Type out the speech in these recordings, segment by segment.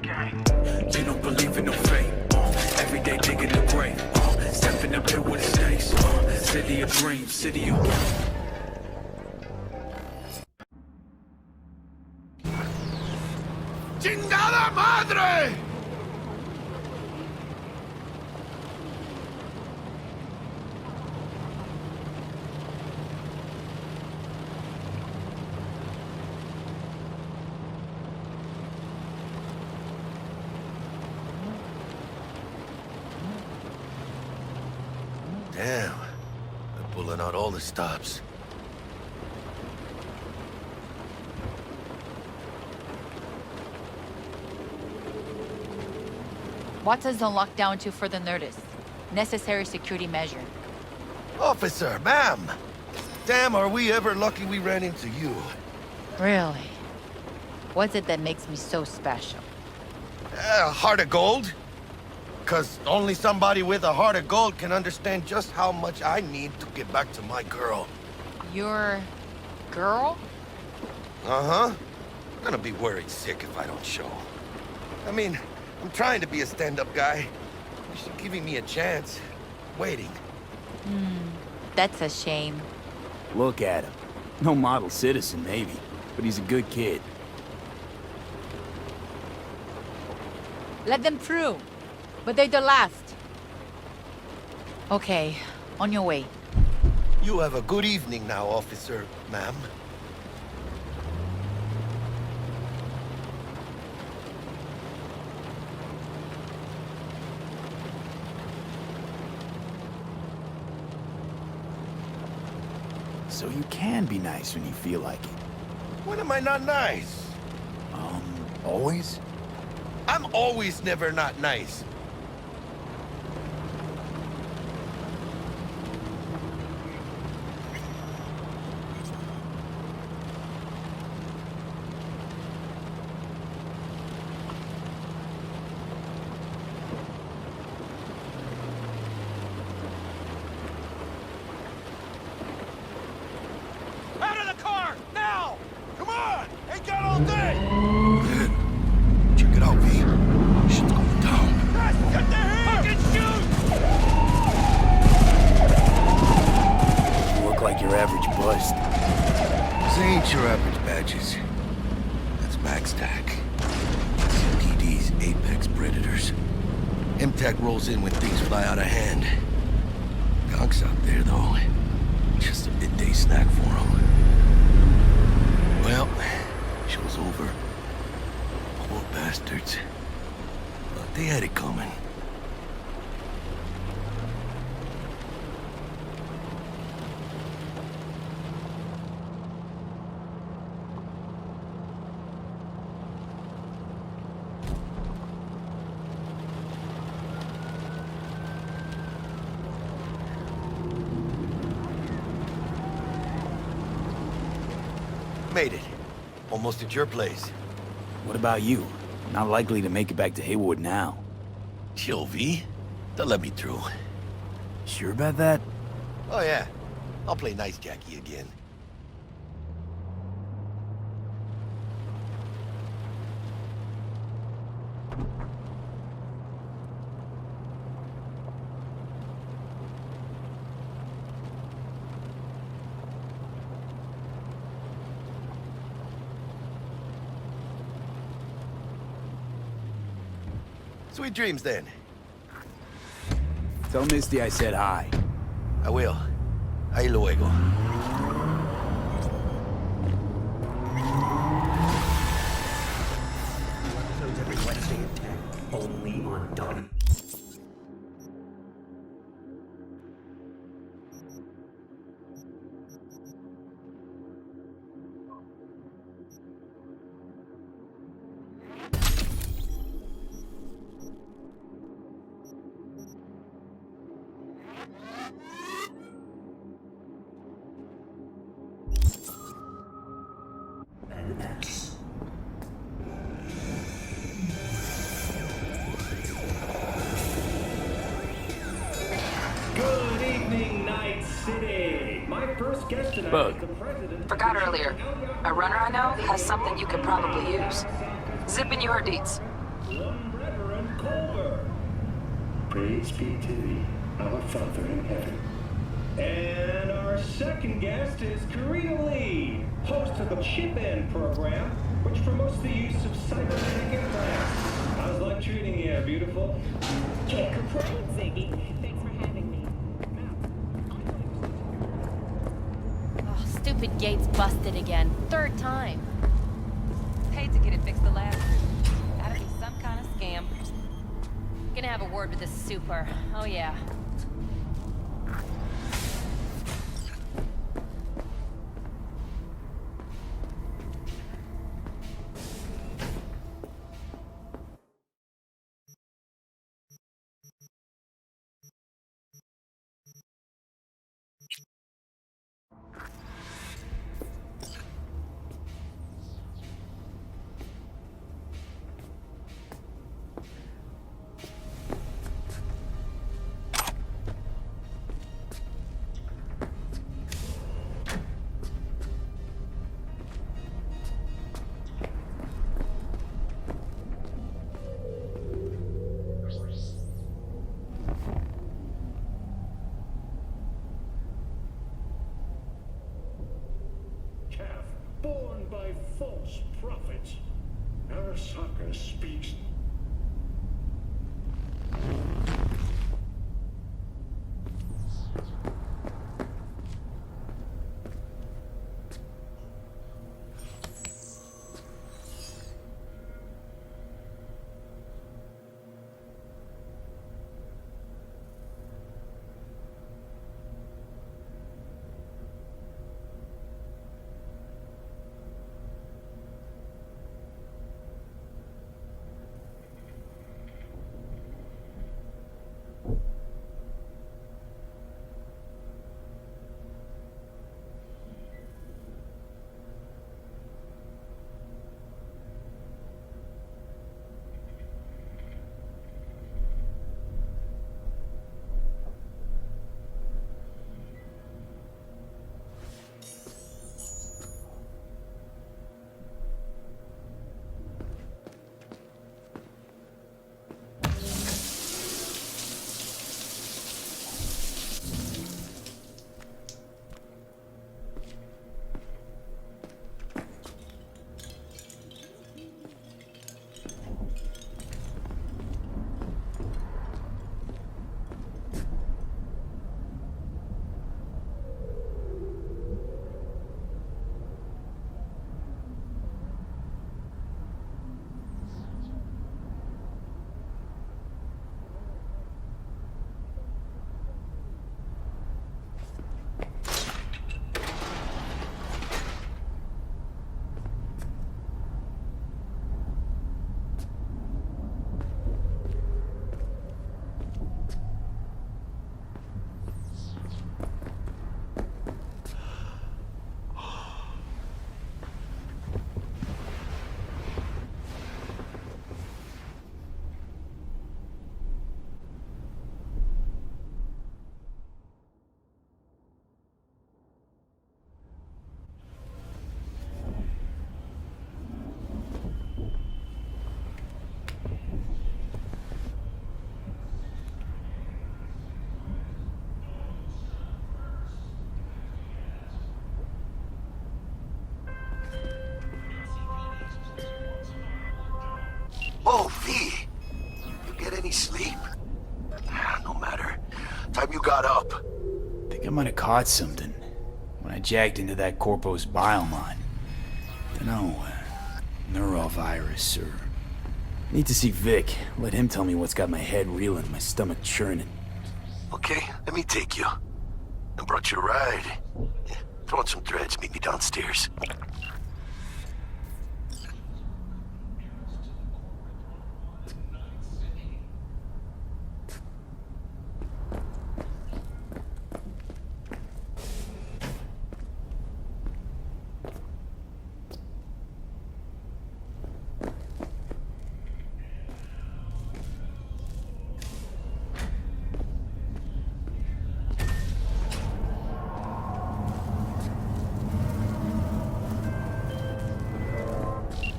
gang. You don't believe in no fate. Every day digging the grave. Stepping up here with the stakes. City of dreams, city of... ¡Chingada madre! Damn, they're pulling out all the stops. Watson's on lockdown until further notice. Necessary security measure. Officer, ma'am! Damn, are we ever lucky we ran into you. Really? What's it that makes me so special? Heart of gold? 'Cause only somebody with a heart of gold can understand just how much I need to get back to my girl. Your... girl? Uh-huh. I'm gonna be worried sick if I don't show. I mean, I'm trying to be a stand-up guy. She's giving me a chance. Waiting. That's a shame. Look at him. No model citizen, maybe, but he's a good kid. Let them through. But they're the last. Okay, on your way. You have a good evening now, officer, ma'am. So you can be nice when you feel like it. When am I not nice? Always? I'm always never not nice. Out of the car! Now! Come on! Ain't got all day! Check it out, V. Shit's going down. Guys, get the hand! Fucking shoot! You look like your average bust. This ain't your average badges. That's Max Tac. CPD's apex predators. MTAC rolls in when things fly out of hand. Gonk's out there, though. Just a midday snack for him. Well, show's over. Poor bastards. But they had it coming. Made it. Almost at your place. What about you? Not likely to make it back to Haywood now. Chill, V. They'll let me through. Sure about that? Oh, yeah. I'll play nice Jackie again. Sweet dreams, then. Tell Misty I said hi. I will. Ahí luego. Episodes every Wednesday at 10, only on Dot. Good evening, Night City. My first guest tonight Bug. is the president. Forgot earlier. A runner I know has something you could probably use. Zipping you her deets. one Reverend Culver. Praise be to thee, our Father in heaven. And our second guest is Karina Lee, host of the Chip-In program, which promotes the use of cybernetic implants. How's life treating you, beautiful? Can't complain, Ziggy. Thanks for having me. Oh, stupid gate's busted again. Third time. Paid to get it fixed the last time. Gotta be some kind of scam. Gonna have a word with the super. Oh yeah. Calf born by false prophets. Arasaka speaks. Oh, V! You get any sleep? No matter. Time you got up. Think I might have caught something when I jacked into that Corpo's biomon. Dunno, neurovirus or... Need to see Vic. Let him tell me what's got my head reeling, my stomach churning. Okay, let me take you. I brought you a ride. Yeah, throw on some threads, meet me downstairs.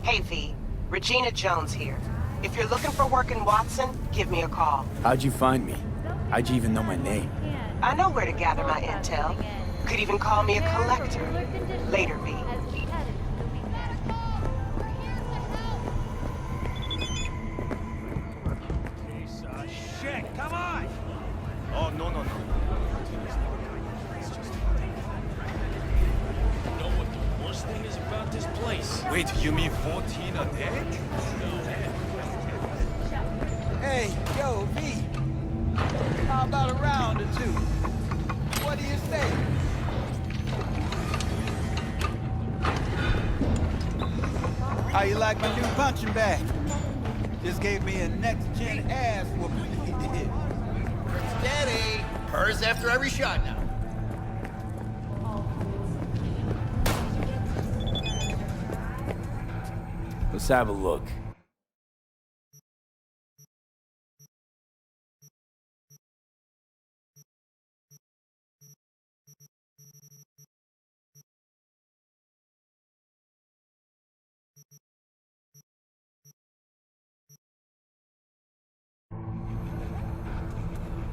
Hey V, Regina Jones here. If you're looking for work in Watson, give me a call. How'd you find me? How'd you even know my name? I know where to gather my intel. Could even call me a collector. Later, V. Shit, come on! Oh, no. Know what the worst thing is about this place? Wait, you mean 14 a day? Hey, yo, V. How about a round or two? What do you say? How you like my new punching bag? Just gave me a next-gen ass whooping. Steady. Purrs after every shot now. Let's have a look.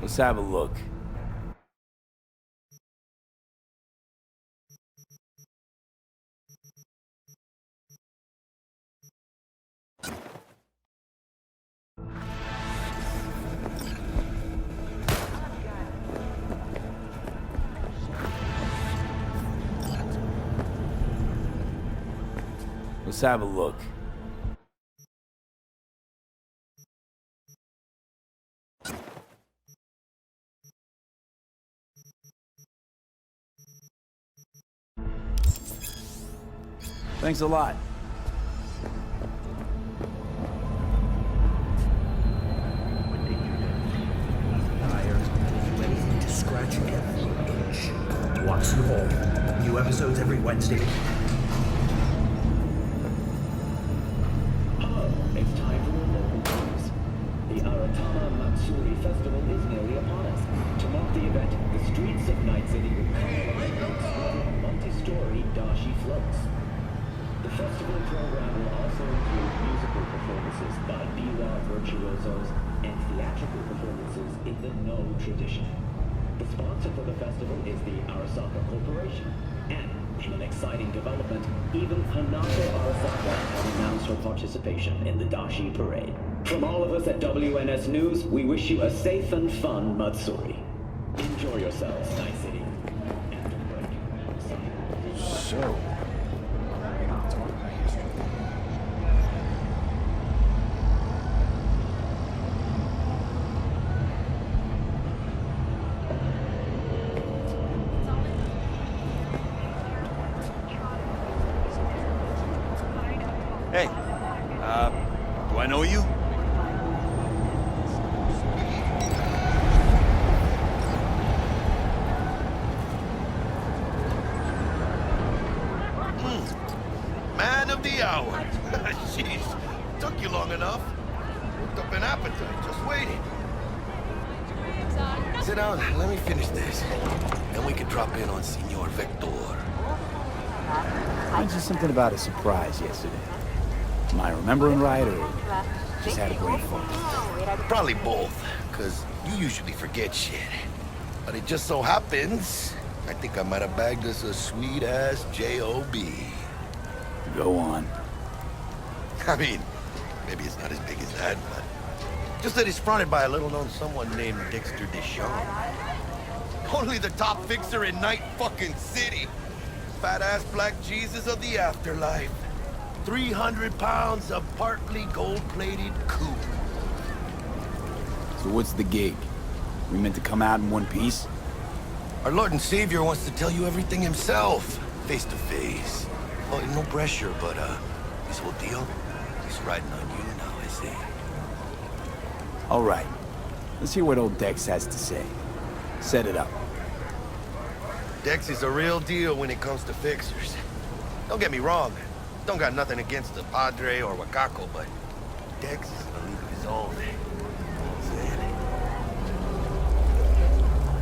Let's have a look. Let's have a look. Thanks a lot. Ready to scratch every itch. Watson Hall. New episodes every Wednesday. It's time for your local news. The Aratama Matsuri Festival is nearly upon us. To mark the event, the streets of Night City will come alive with exploding multi-story dashi floats. The festival program will also include musical performances by biwa virtuosos and theatrical performances in the No tradition. The sponsor for the festival is the Arasaka Corporation. And, in an exciting development, even Hanako Arasaka has announced her participation in the Dashi Parade. From all of us at WNS News, we wish you a safe and fun Matsuri. Enjoy yourselves, Night City. After break. So, Hey, do I know you? Man of the hour. Jeez, took you long enough. Worked up an appetite, just waiting. Sit down, let me finish this. Then we can drop in on Senor Victor. I mentioned something about a surprise yesterday. Am I remembering right, or just had a brain fart? Probably both, because you usually forget shit. But it just so happens, I think I might have bagged us a sweet-ass J.O.B. Go on. I mean, maybe it's not as big as that, but just that he's fronted by a little-known someone named Dexter Deschamps. Only the top fixer in Night fucking City. Fat-ass black Jesus of the afterlife. 300 pounds of partly gold-plated coup. So what's the gig? We meant to come out in one piece? Our Lord and Savior wants to tell you everything himself, face to face. Oh, no pressure, but this whole deal, he's riding on you now, I see. All right. Let's hear what old Dex has to say. Set it up. Dex is a real deal when it comes to fixers. Don't get me wrong. Don't got nothing against the Padre or Wakako, but Dex is in a league of his own.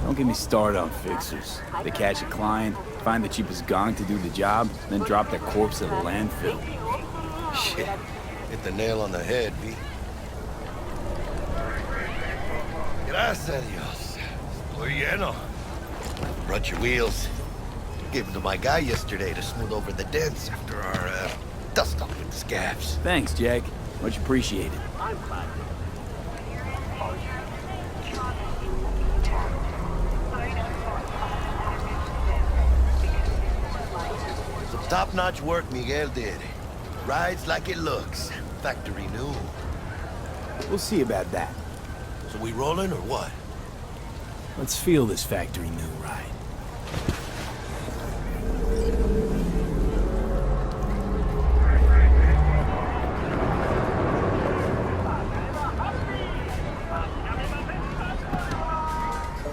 Don't get me started on fixers. They catch a client, find the cheapest gong to do the job, then drop their corpse at a landfill. Shit, hit the nail on the head, V. Gracias a Dios. Estoy lleno. Brought your wheels. Gave them to my guy yesterday to smooth over the dents after our, dust-up with the scabs. Thanks, Jack. Much appreciated. Some top-notch work Miguel did. Rides like it looks. Factory new. We'll see about that. So we rolling or what? Let's feel this factory new ride.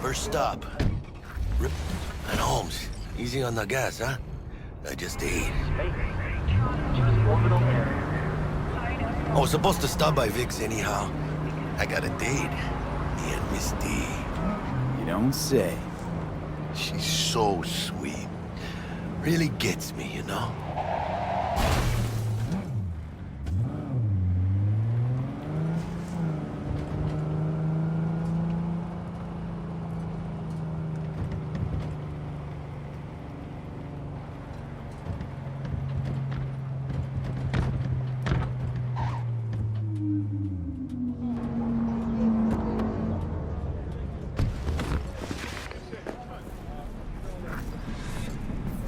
First stop. Rip and Holmes. Easy on the gas, huh? I just ate. I was supposed to stop by Vic's anyhow. I got a date. Me and Misty. You don't say. She's so sweet. Really gets me, you know?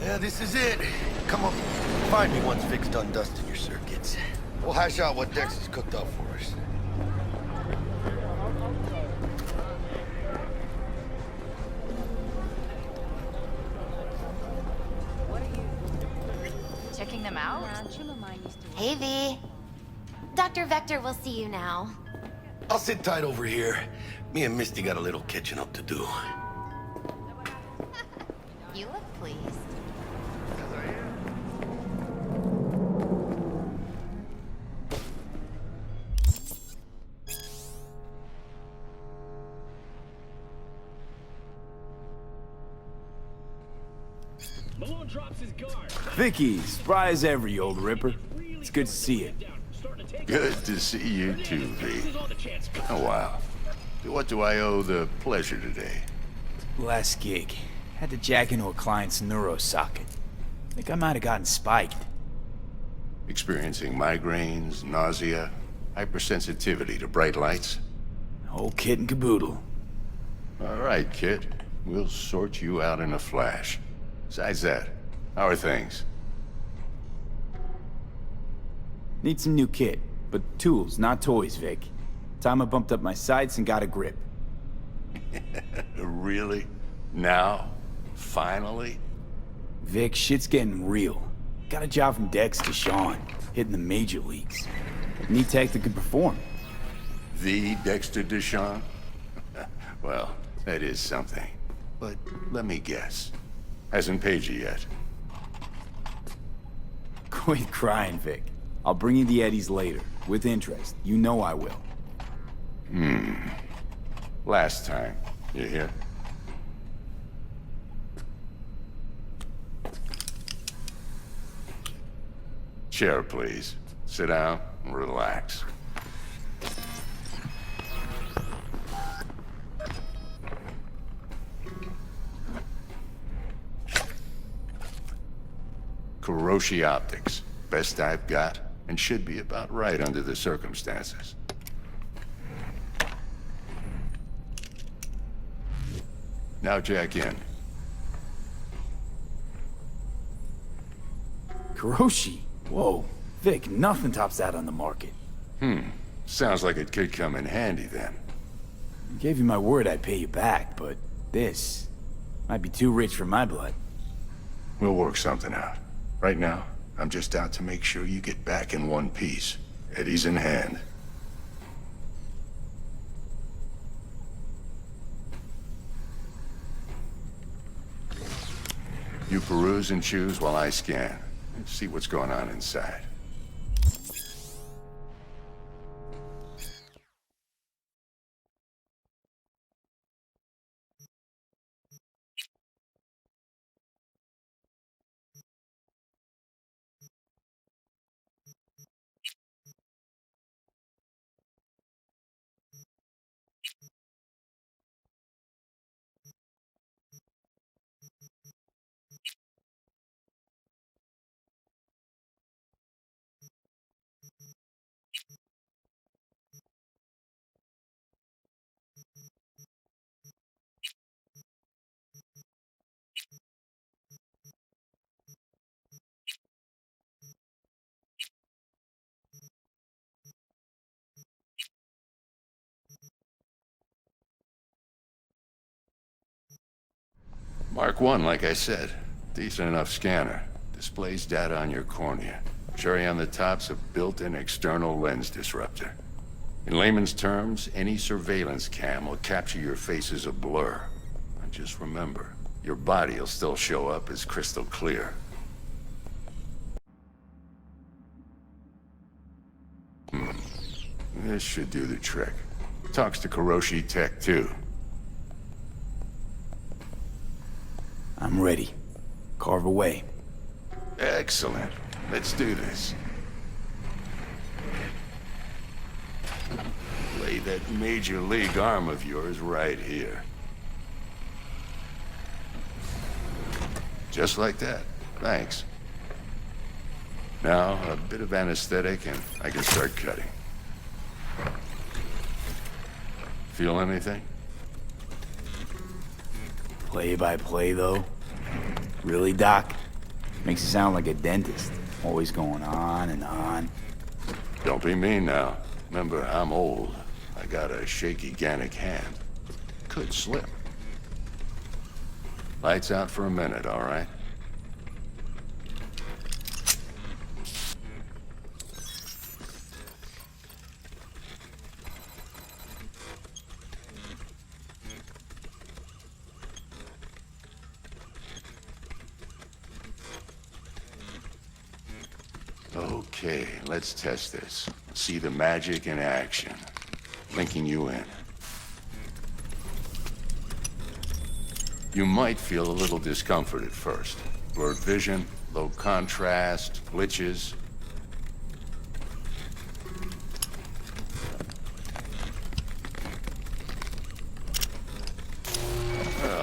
Yeah, this is it. Come on, find me once Vic's done dusting your circuits. We'll hash out what Dex has cooked up for us. Checking them out? Hey, V. Dr. Vector will see you now. I'll sit tight over here. Me and Misty got a little catching up to do. You look pleased. Malone drops his guard. Vicky, spry as ever, you old ripper. It's good to see you. Good to see you too, V. Oh, wow. To what do I owe the pleasure today? Last gig. Had to jack into a client's neuro socket. Think I might have gotten spiked. Experiencing migraines, nausea, hypersensitivity to bright lights? Whole kit and caboodle. All right, kid. We'll sort you out in a flash. Besides that, how are things? Need some new kit, but tools, not toys, Vic. Time I bumped up my sights and got a grip. Really? Now? Finally? Vic, shit's getting real. Got a job from Dex to Sean, hitting the major leagues. Need tech that could perform. The Dexter Deshawn? Well, that is something. But let me guess. Hasn't paid you yet. Quit crying, Vic. I'll bring you the eddies later, with interest. You know I will. Last time. You hear? Chair, please. Sit down and relax. Kuroshi Optics. Best I've got, and should be about right under the circumstances. Now jack in. Kuroshi? Whoa. Vic, nothing tops that on the market. Sounds like it could come in handy then. I gave you my word I'd pay you back, but this might be too rich for my blood. We'll work something out. Right now, I'm just out to make sure you get back in one piece. Eddie's in hand. You peruse and choose while I scan. And see what's going on inside. Mark 1, like I said. Decent enough scanner. Displays data on your cornea. Cherry on the top's a built-in external lens disruptor. In layman's terms, any surveillance cam will capture your face as a blur. And just remember, your body will still show up as crystal clear. This should do the trick. Talks to Kuroshi Tech, too. I'm ready. Carve away. Excellent. Let's do this. Lay that major league arm of yours right here. Just like that. Thanks. Now, a bit of anesthetic and I can start cutting. Feel anything? Play by play, though? Really, Doc? Makes you sound like a dentist. Always going on and on. Don't be mean now. Remember, I'm old. I got a shaky Gannic hand. Could slip. Lights out for a minute, all right? Okay, let's test this. See the magic in action. Linking you in. You might feel a little discomfort at first. Blurred vision, low contrast, glitches.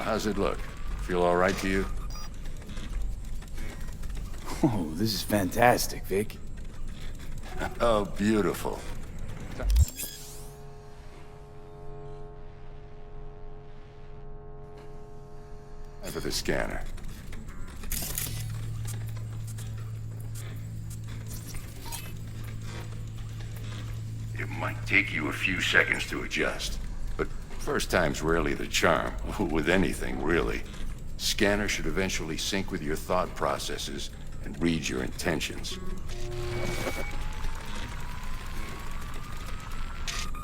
How's it look? Feel all right to you? Oh, this is fantastic, Vic. Oh, beautiful. Time for the scanner. It might take you a few seconds to adjust, but first time's rarely the charm, with anything, really. Scanner should eventually sync with your thought processes and read your intentions.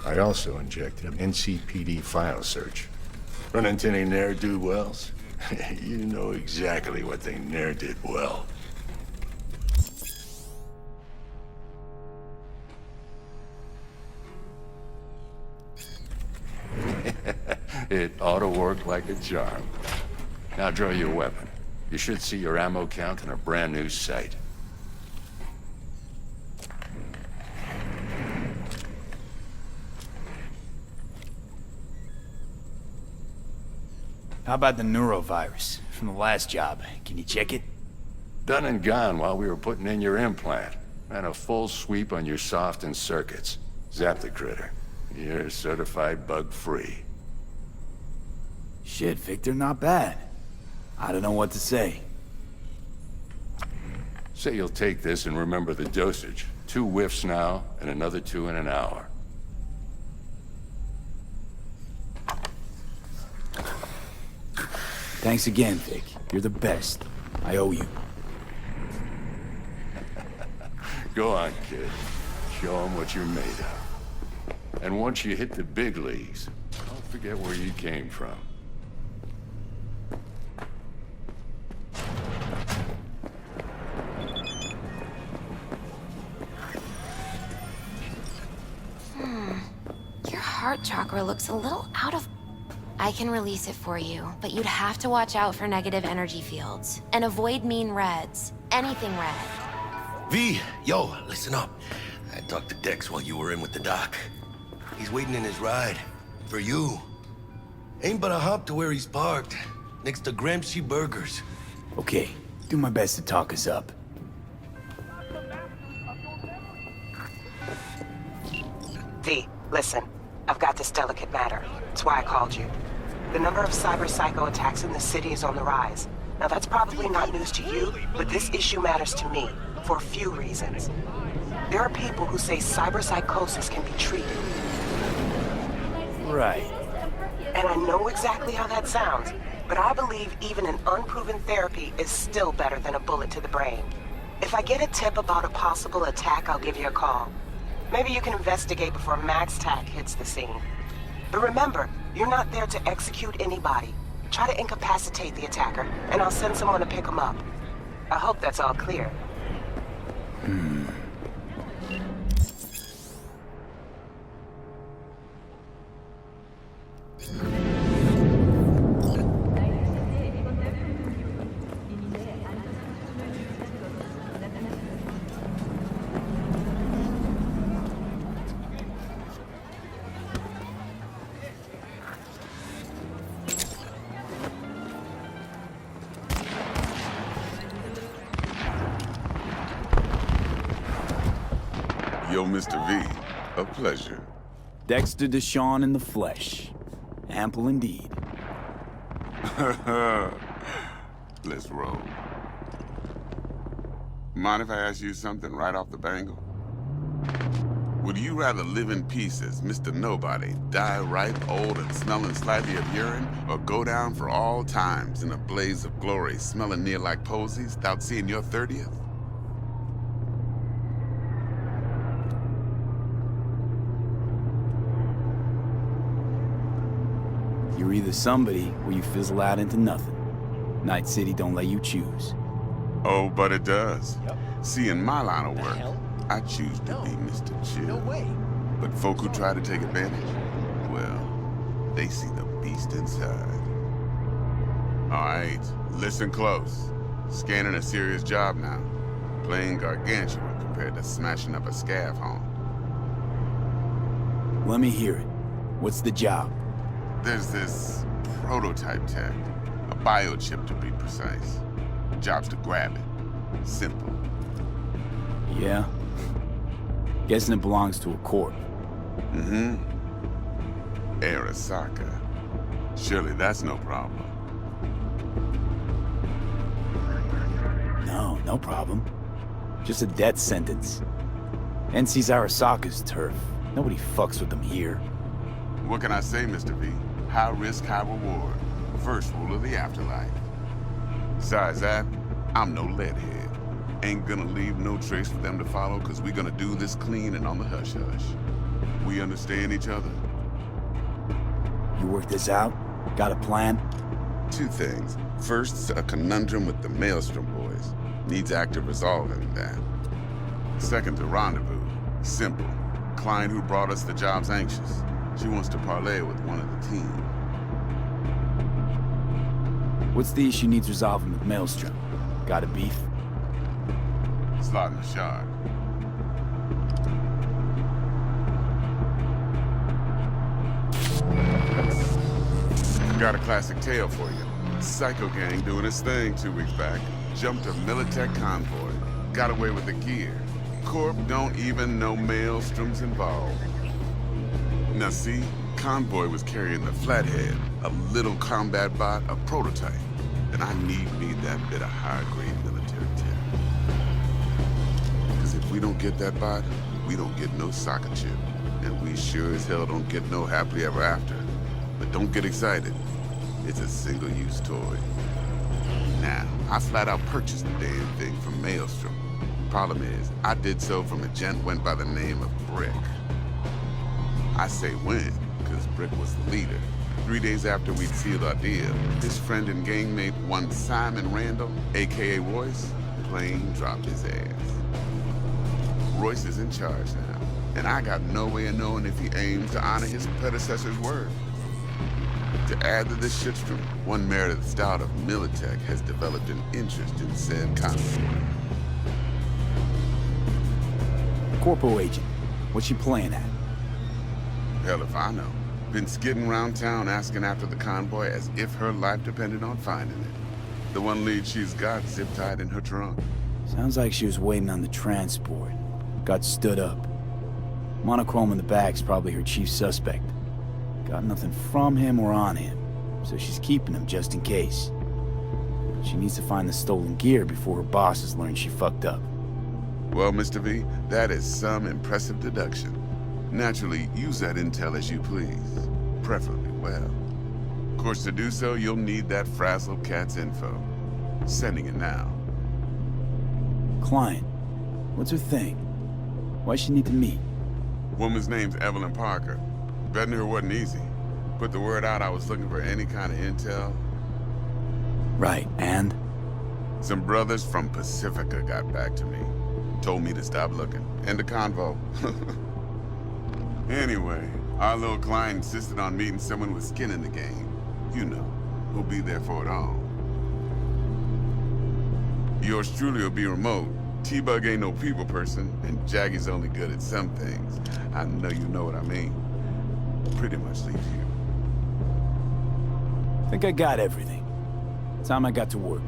I also injected an NCPD file search. Run into any ne'er-do-wells? You know exactly what they ne'er did well. It ought to work like a charm. Now draw your weapon. You should see your ammo count in a brand new sight. How about the neurovirus from the last job? Can you check it? Done and gone while we were putting in your implant. Ran a full sweep on your soft and circuits. Zap the critter. You're certified bug-free. Shit, Victor, not bad. I don't know what to say. Say you'll take this and remember the dosage. 2 whiffs now, and another 2 in an hour. Thanks again, Vic. You're the best. I owe you. Go on, kid. Show them what you're made of. And once you hit the big leagues, don't forget where you came from. Your heart chakra looks a little out of... I can release it for you, but you'd have to watch out for negative energy fields. And avoid mean reds. Anything red. V, yo, listen up. I talked to Dex while you were in with the doc. He's waiting in his ride. For you. Ain't but a hop to where he's parked. Next to Gramsci Burgers. Okay, do my best to talk us up. V, listen. I've got this delicate matter. That's why I called you. The number of cyber psycho attacks in the city is on the rise. Now that's probably not news to you, but this issue matters to me for a few reasons. There are people who say cyber psychosis can be treated. Right. And I know exactly how that sounds. but I believe even an unproven therapy is still better than a bullet to the brain. If I get a tip about a possible attack, I'll give you a call. Maybe you can investigate before MaxTac hits the scene. But remember, you're not there to execute anybody. Try to incapacitate the attacker, and I'll send someone to pick him up. I hope that's all clear. Yo, Mr. V, a pleasure. Dexter Deshawn in the flesh. Ample indeed. Let's roll. Mind if I ask you something right off the bangle? Would you rather live in peace as Mr. Nobody, die ripe, old, and smelling slightly of urine, or go down for all times in a blaze of glory, smelling near like posies, without seeing your 30th? You're either somebody or you fizzle out into nothing. Night City don't let you choose. Oh, but it does. Yep. See, in my line of work, I choose to be Mr. Chill. No way. But folk who try to take advantage, well, they see the beast inside. All right, listen close. Scanning a serious job now. Playing gargantuan compared to smashing up a scav home. Let me hear it. What's the job? There's this prototype tech, a biochip to be precise. Job's to grab it. Simple. Yeah? Guessing it belongs to a corp. Mm-hmm. Arasaka. Surely that's no problem. No problem. Just a death sentence. NC's Arasaka's turf. Nobody fucks with them here. What can I say, Mr. V? High risk, high reward. First rule of the afterlife. Besides that, I'm no leadhead. Ain't gonna leave no trace for them to follow, cause we gonna do this clean and on the hush-hush. We understand each other? You work this out? Got a plan? Two things. First, a conundrum with the Maelstrom boys. Needs active resolving that. Second, a rendezvous. Simple. Client who brought us the job's anxious. She wants to parlay with one of the team. What's the issue needs resolving with Maelstrom? Got a beef? Slotting the shard. Got a classic tale for you. Psycho gang doing its thing 2 weeks back. Jumped a Militech convoy. Got away with the gear. Corp don't even know Maelstrom's involved. Now see, convoy was carrying the Flathead, a little combat bot, a prototype. And I need that bit of high-grade military tech. Because if we don't get that bot, we don't get no soccer chip. And we sure as hell don't get no happily ever after. But don't get excited. It's a single-use toy. Now, I flat out purchased the damn thing from Maelstrom. Problem is, I did so from a gent went by the name of Brick. I say when, because Brick was the leader. 3 days after we'd sealed our deal, his friend and gangmate, one Simon Randall, a.k.a. Royce, plain dropped his ass. Royce is in charge now, and I got no way of knowing if he aims to honor his predecessor's word. To add to this shitstorm, one Meredith Stout of Militech has developed an interest in said convoy. Corpo agent. What's she playing at? Hell if I know. Been skidding around town asking after the convoy as if her life depended on finding it. The one lead she's got zip-tied in her trunk. Sounds like she was waiting on the transport. Got stood up. Monochrome in the back's probably her chief suspect. Got nothing from him or on him, so she's keeping him just in case. She needs to find the stolen gear before her bosses learn she fucked up. Well, Mr. V, that is some impressive deduction. Naturally, use that intel as you please. Preferably well. Of course, to do so, you'll need that frazzle cat's info. Sending it now. Client. What's her thing? Why she need to meet? Woman's name's Evelyn Parker. Vetting her wasn't easy. Put the word out I was looking for any kind of intel. Right, and? Some brothers from Pacifica got back to me. Told me to stop looking. End of convo. Anyway, our little client insisted on meeting someone with skin in the game. You know, who'll be there for it all. Yours truly will be remote. T-Bug ain't no people person, and Jaggy's only good at some things. I know you know what I mean. Pretty much leaves you. Think I got everything. Time I got to work.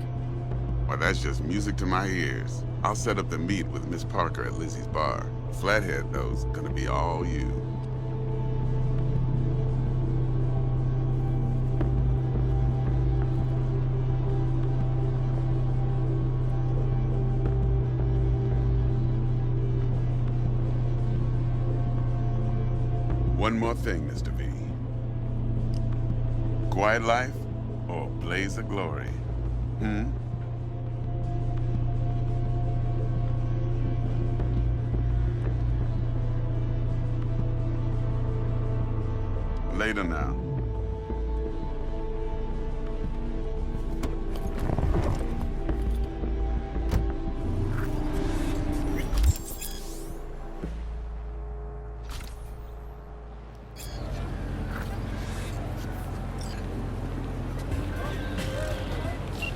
Well, that's just music to my ears. I'll set up the meet with Miss Parker at Lizzie's bar. Flathead, though's gonna be all you. One more thing, Mr. V. Quiet life or blaze of glory? Later now.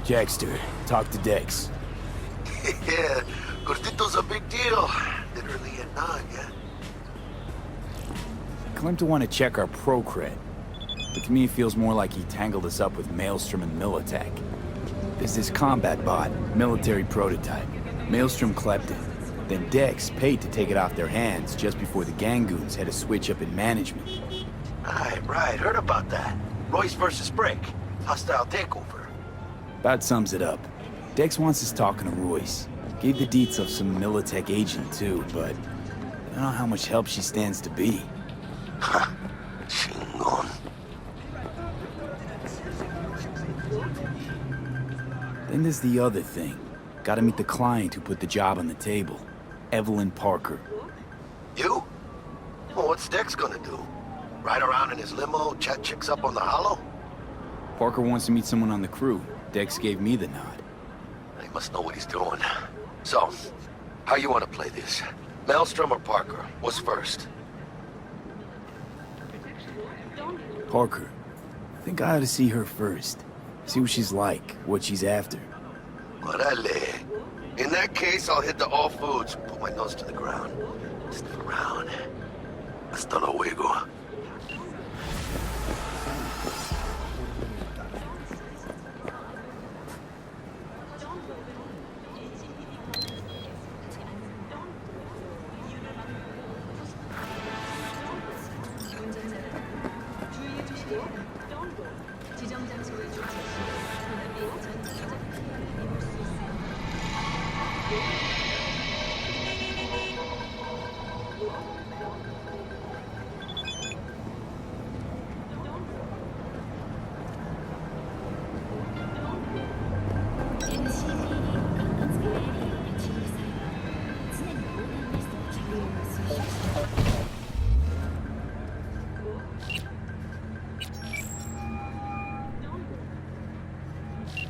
Jackster, talk to Dex. Yeah, Gordito's a big deal. Literally a nod, yeah? Claim to want to check our pro cred, but to me it feels more like he tangled us up with Maelstrom and Militech. There's this combat bot, military prototype. Maelstrom clept it. Then Dex paid to take it off their hands just before the Gangoons had a switch up in management. Right, heard about that. Royce versus Brick. Hostile takeover. About sums it up. Dex wants us talking to Royce. Gave the deets of some Militech agent too, but I don't know how much help she stands to be. Ha! Chingon. Then there's the other thing. Gotta meet the client who put the job on the table. Evelyn Parker. You? Well, what's Dex gonna do? Ride around in his limo, chat chicks up on the hollow? Parker wants to meet someone on the crew. Dex gave me the nod. He must know what he's doing. So, how you want to play this? Maelstrom or Parker? What's first? Parker. I think I ought to see her first. See what she's like, what she's after. Orale. In that case, I'll hit the all foods, put my nose to the ground. Sniff around. Hasta luego.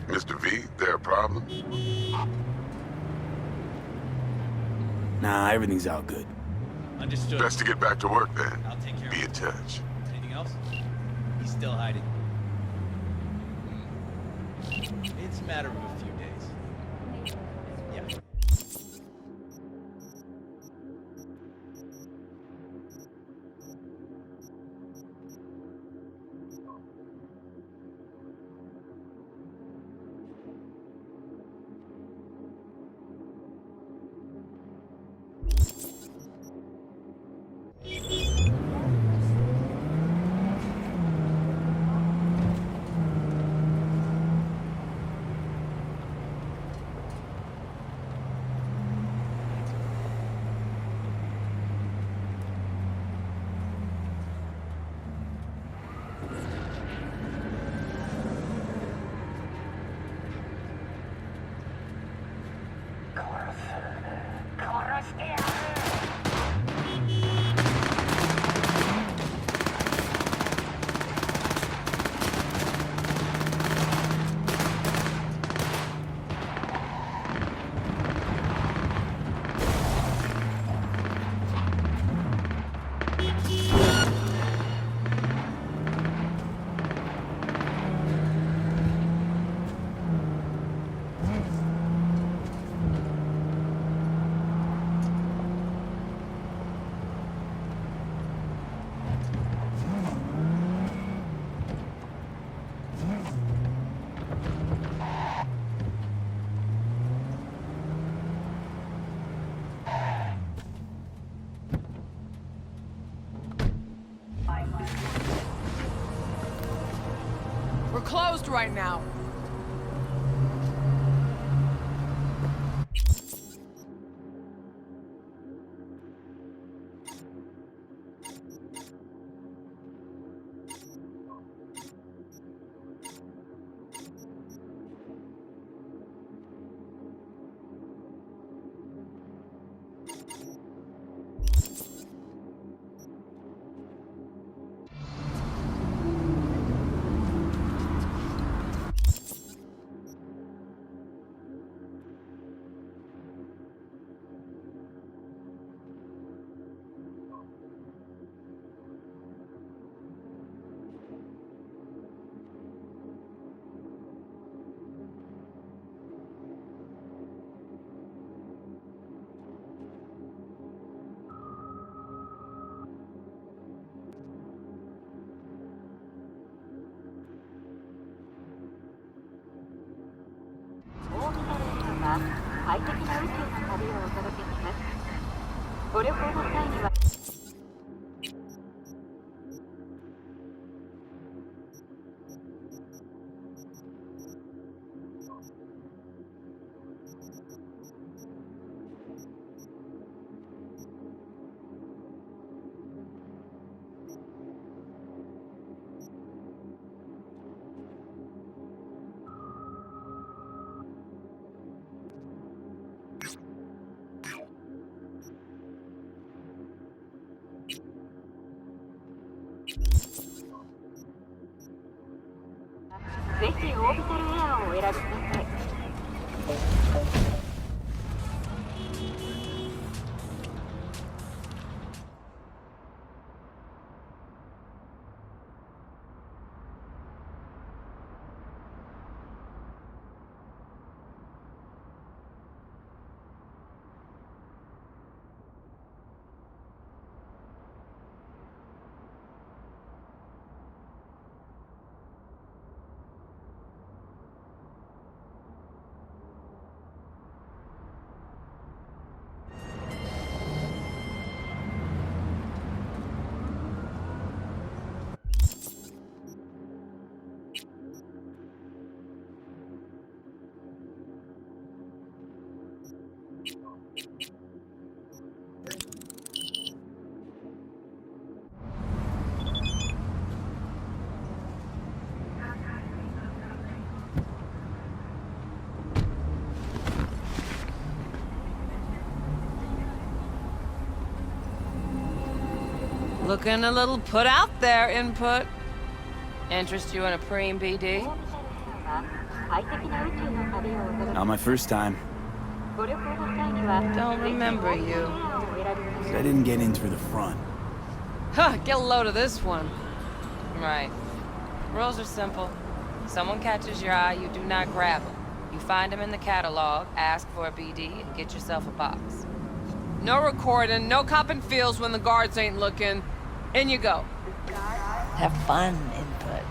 Mr. V, there a problem? Nah, everything's all good. Understood. Best to get back to work then. I'll take care Be of in touch. Anything else? He's still hiding. It's a matter of a few days. Yeah. closed right now. Looking a little put out there, Input. Interest you in a preem BD? Not my first time. Don't remember you. I didn't get in through the front. Huh, get a load of this one. Right. Rules are simple. Someone catches your eye, you do not grab them. You find them in the catalog, ask for a BD, and get yourself a box. No recording, no copping feels when the guards ain't looking. In you go. Have fun, Input.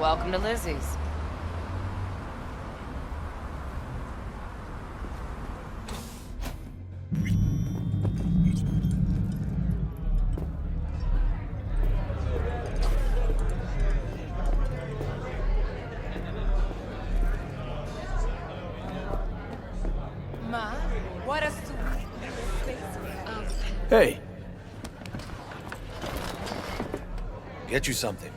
Welcome to Lizzie's. Ma, what a sweet space we have. Hey. Get you something.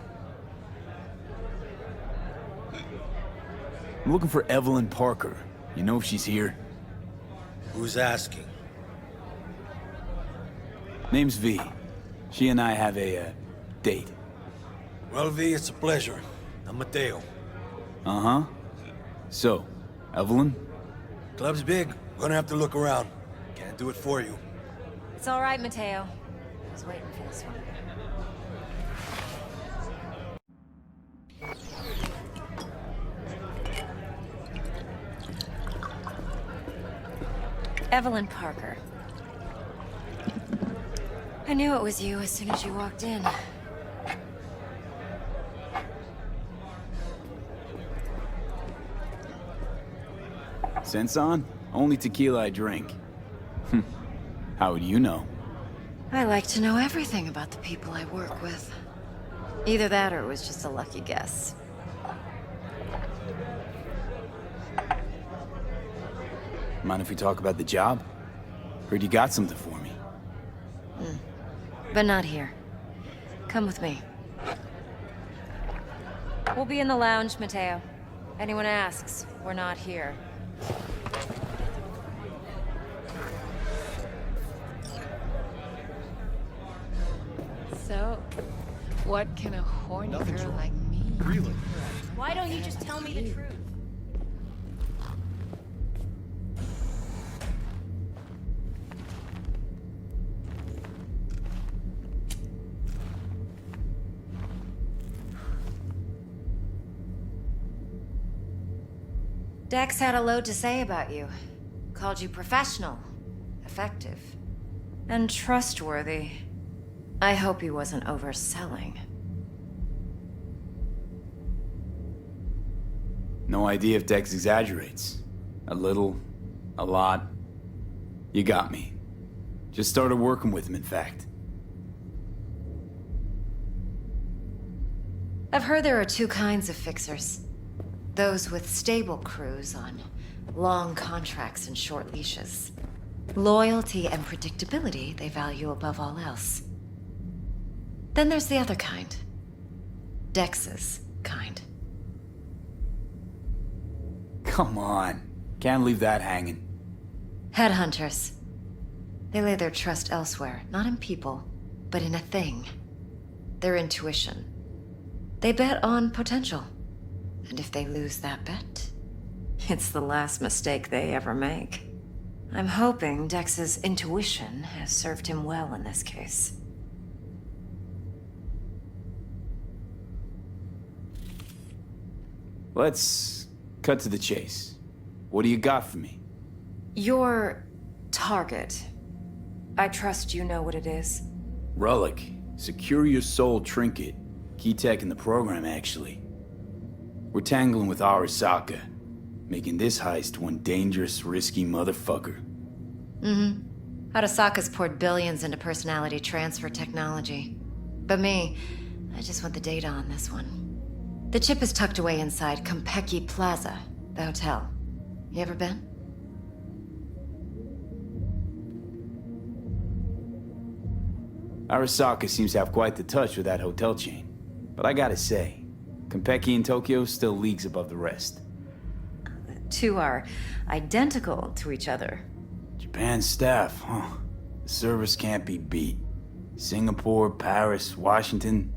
I'm looking for Evelyn Parker. You know if she's here? Who's asking? Name's V. She and I have a, date. Well, V, it's a pleasure. I'm Mateo. Uh-huh. So, Evelyn? Club's big. Gonna have to look around. Can't do it for you. It's all right, Mateo. I was waiting for this one. Evelyn Parker. I knew it was you as soon as you walked in. Sense on? Only tequila I drink. How would you know? I like to know everything about the people I work with. Either that or it was just a lucky guess. Mind if we talk about the job? Heard you got something for me. But not here. Come with me. We'll be in the lounge, Mateo. Anyone asks, we're not here. So, what can a horny girl like me? Really? Why don't you just tell me the truth? Dex had a load to say about you. Called you professional, effective, and trustworthy. I hope he wasn't overselling. No idea if Dex exaggerates. A little, a lot. You got me. Just started working with him, in fact. I've heard there are two kinds of fixers. Those with stable crews on long contracts and short leashes. Loyalty and predictability they value above all else. Then there's the other kind. Dex's kind. Come on. Can't leave that hanging. Headhunters. They lay their trust elsewhere, not in people, but in a thing. Their intuition. They bet on potential. And if they lose that bet, it's the last mistake they ever make. I'm hoping Dex's intuition has served him well in this case. Let's cut to the chase. What do you got for me? Your target. I trust you know what it is. Relic. Secure your soul trinket. Key tech in the program, actually. We're tangling with Arasaka, making this heist one dangerous, risky motherfucker. Arasaka's poured billions into personality transfer technology. But me, I just want the data on this one. The chip is tucked away inside Konpeki Plaza, the hotel. You ever been? Arasaka seems to have quite the touch with that hotel chain. But I gotta say, Konpeki in Tokyo still leagues above the rest. The two are identical to each other. Japan staff, huh? The service can't be beat. Singapore, Paris, Washington.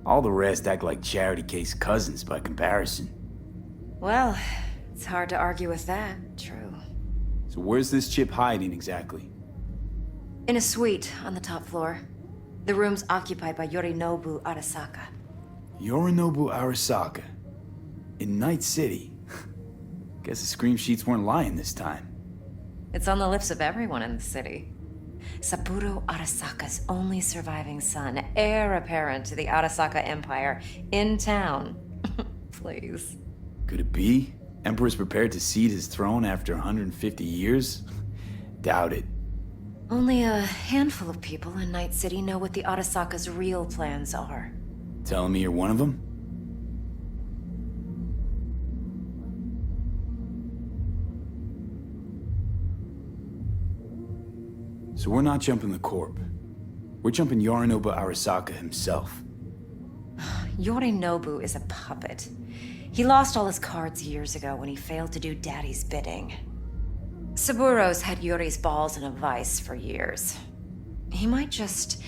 All the rest act like charity case cousins by comparison. Well, it's hard to argue with that, true. So where's this chip hiding exactly? In a suite on the top floor. The room's occupied by Yorinobu Arasaka. Yorinobu Arasaka. In Night City. Guess the scream sheets weren't lying this time. It's on the lips of everyone in the city. Saburo Arasaka's only surviving son, heir apparent to the Arasaka Empire, in town. Please. Could it be? Emperor's prepared to cede his throne after 150 years? Doubt it. Only a handful of people in Night City know what the Arasaka's real plans are. Telling me you're one of them? So we're not jumping the Corp. We're jumping Yorinobu Arasaka himself. Yorinobu is a puppet. He lost all his cards years ago when he failed to do Daddy's bidding. Saburo's had Yuri's balls in a vice for years. He might just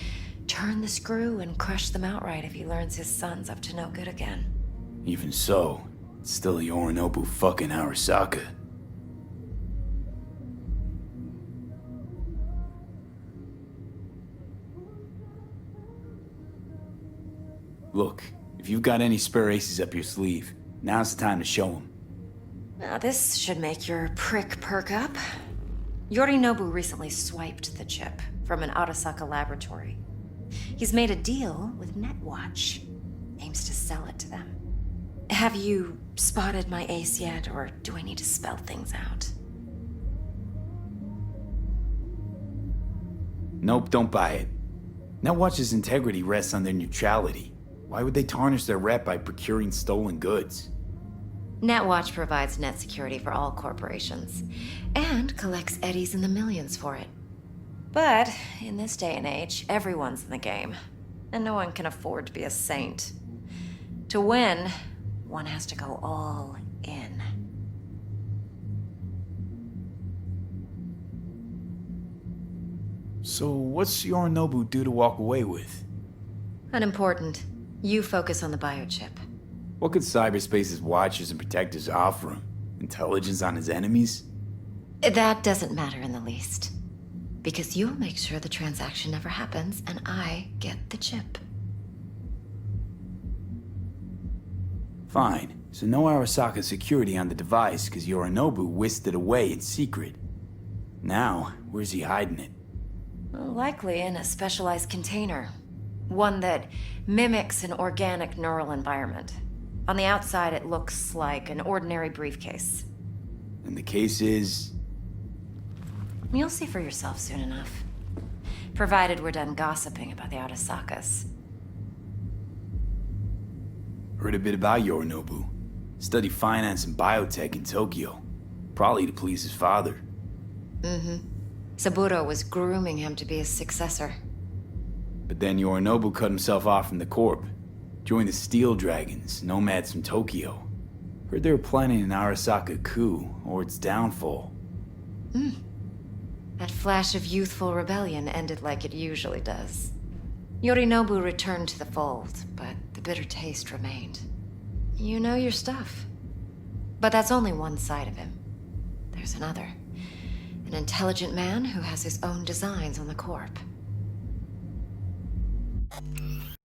turn the screw and crush them outright if he learns his son's up to no good again. Even so, it's still Yorinobu fucking Arasaka. Look, if you've got any spare aces up your sleeve, now's the time to show them. Now this should make your prick perk up. Yorinobu recently swiped the chip from an Arasaka laboratory. He's made a deal with Netwatch. Aims to sell it to them. Have you spotted my ace yet, or do I need to spell things out? Nope, don't buy it. Netwatch's integrity rests on their neutrality. Why would they tarnish their rep by procuring stolen goods? Netwatch provides net security for all corporations, and collects eddies in the millions for it. But in this day and age, everyone's in the game, and no one can afford to be a saint. To win, one has to go all in. So what's Yorinobu due to walk away with? Unimportant. You focus on the biochip. What could cyberspace's watchers and protectors offer him? Intelligence on his enemies? That doesn't matter in the least. Because you'll make sure the transaction never happens, and I get the chip. Fine. So no Arasaka security on the device because Yorinobu whisked it away in secret. Now, where's he hiding it? Likely in a specialized container. One that mimics an organic neural environment. On the outside, it looks like an ordinary briefcase. And the case is... You'll see for yourself soon enough. Provided we're done gossiping about the Arasakas. Heard a bit about Yorinobu. Studied finance and biotech in Tokyo. Probably to please his father. Mm-hmm. Saburo was grooming him to be his successor. But then Yorinobu cut himself off from the Corp. Joined the Steel Dragons, nomads from Tokyo. Heard they were planning an Arasaka coup, or its downfall. That flash of youthful rebellion ended like it usually does. Yorinobu returned to the fold, but the bitter taste remained. You know your stuff. But that's only one side of him. There's another. An intelligent man who has his own designs on the Corp.